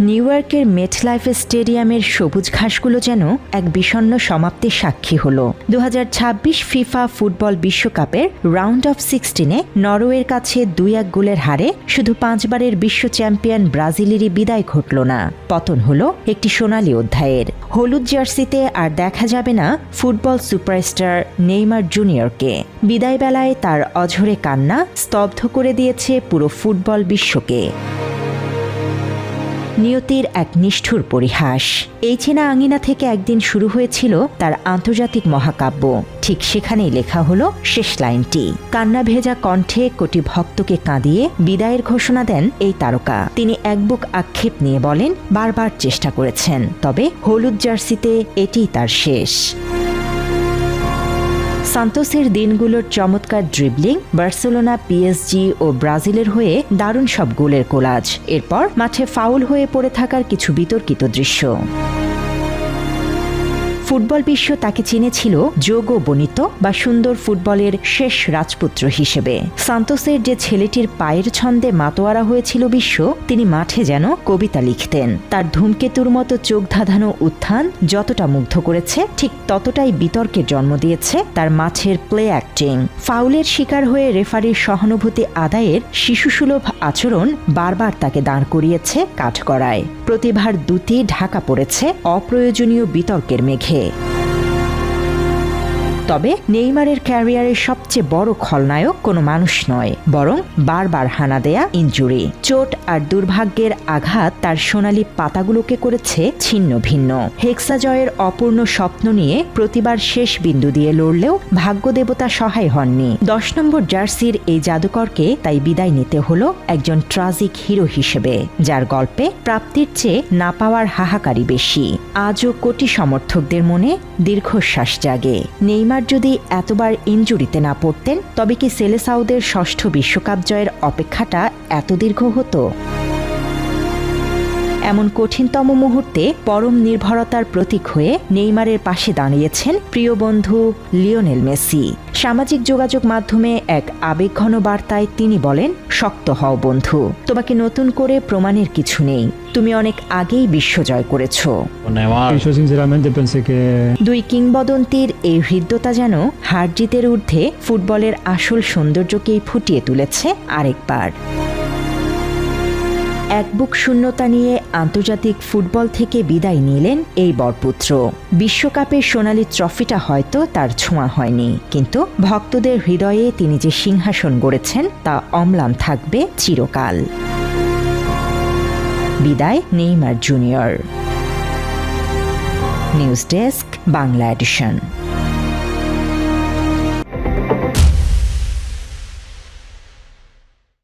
New ইয়র্কের MetLife স্টেডিয়ামের সবুজ ঘাসগুলো যেন এক বিষণ্ণ সমাপ্তির সাক্ষী হল। 2026 ফিফা ফুটবল বিশ্বকাপের রাউন্ড অফ 16-এ নরওয়ের কাছে 2-1 গোলের হারে শুধু 5 বারের বিশ্ব চ্যাম্পিয়ন ব্রাজিলেরই বিদায় ঘটল না, পতন হল একটি সোনালী অধ্যায়ের। হলুদ জার্সিতে আর দেখা যাবে না ফুটবল সুপারস্টার নেইমার জুনিয়রকে। বিদায় বেলায় তার অঝরে কান্না স্তব্ধ করে দিয়েছে পুরো ফুটবল বিশ্বকে। নিয়তির এক নিষ্ঠুর পরিহাস। এই চেনা আঙিনা থেকে একদিন শুরু হয়েছিল তার আন্তর্জাতিক মহাকাব্য। ঠিক সেখানেই লেখা হলো শেষ লাইনটি। কান্না ভেজা কণ্ঠে কোটি ভক্তকে কাঁদিয়ে বিদায়ের ঘোষণা দেন এই তারকা। তিনি এক বুক আক্ষেপ নিয়ে বলেন, বারবার চেষ্টা করেছেন, তবে হলুদ জার্সিতে এটিই তার শেষ। সান্তোসের দিনগুলোর চমৎকার ড্রিবলিং, বার্সেলোনা, পিএসজি ও ব্রাজিলের হয়ে দারুণ সব গোলের কোলাজ, এরপর মাঠে ফাউল হয়ে পড়ে থাকার কিছু বিতর্কিত দৃশ্য। ফুটবল বিশ্ব তাকে চিনেছিল যোগ্য বনিত বা সুন্দর ফুটবলের শেষ রাজপুত্র হিসেবে। সান্তোসের যে ছেলেটির পায়ের ছন্দে মাতোয়ারা হয়েছিল বিশ্ব, তিনি মাঠে যেন কবিতা লিখতেন। তার ধূমকেতুর মতো চোখ ধাঁধানো উত্থান যতটা মুগ্ধ করেছে, ঠিক ততটাই বিতর্কের জন্ম দিয়েছে তার মাঠের প্লে অ্যাক্টিং। ফাউলের শিকার হয়ে রেফারির সহানুভূতি আদায়ের শিশুসুলভ আচরণ বারবার তাকে দাঁড় করিয়েছে কাঠগড়ায়। প্রতিভার দুটি ঢাকা পড়েছে অপ্রয়োজনীয় বিতর্কের মেঘে। তবে নেইমারের ক্যারিয়ারের সবচেয়ে বড় খলনায়ক কোনো মানুষ নয়, বরং বারবার হানা দেয়া ইনজুরি। চোট আর দুর্ভাগ্যের আঘাত তার সোনালী পাতাগুলোকে করেছে ছিন্ন ভিন্ন। হেক্সা জয়ের অপূর্ণ স্বপ্ন নিয়ে প্রতিবার শেষ বিন্দু দিয়ে লড়লেও ভাগ্যদেবতা সহায় হননি। 10 নম্বর জার্সির এই জাদুকরকে তাই বিদায় নিতে হলো একজন ট্রাজিক হিরো হিসেবে, যার গল্পে প্রাপ্তির চেয়ে না পাওয়ার হাহাকারই বেশি। আজও কোটি সমর্থকদের মনে দীর্ঘশ্বাস জাগে। নেইমার যদি এতবার ইনজুরিতে না পড়তেন, তবে কি সেলেসাউদের 6ষ্ঠ বিশ্বকাপ জয়ের অপেক্ষাটা এত দীর্ঘ হতো? এমন কঠিনতম মুহূর্তে পরম নির্ভরতার প্রতীক হয়ে নেইমারের পাশে দাঁড়িয়েছেন প্রিয় বন্ধু লিওনেল মেসি। সামাজিক যোগাযোগ মাধ্যমে এক আবেগঘন বার্তায় তিনি বলেন, শক্ত হও বন্ধু, তোমাকে নতুন করে প্রমাণের কিছু নেই, তুমি অনেক আগেই বিশ্বজয় করেছ। দুই কিংবদন্তির এই হৃদ্যতা যেন হার জিতের ঊর্ধ্বে ফুটবলের আসল সৌন্দর্যকেই ফুটিয়ে তুলেছে আরেকবার। এক বুক শূন্যতা নিয়ে আন্তর্জাতিক ফুটবল থেকে বিদায় নিলেন এই বরপুত্র। বিশ্বকাপের সোনালী ট্রফিটা হয়তো তার ছোঁয়া হয়নি, কিন্তু ভক্তদের হৃদয়ে তিনি যে সিংহাসন গড়েছেন তা অম্লান থাকবে চিরকাল। বিদায় Neymar junior. News desk, Bangla addition.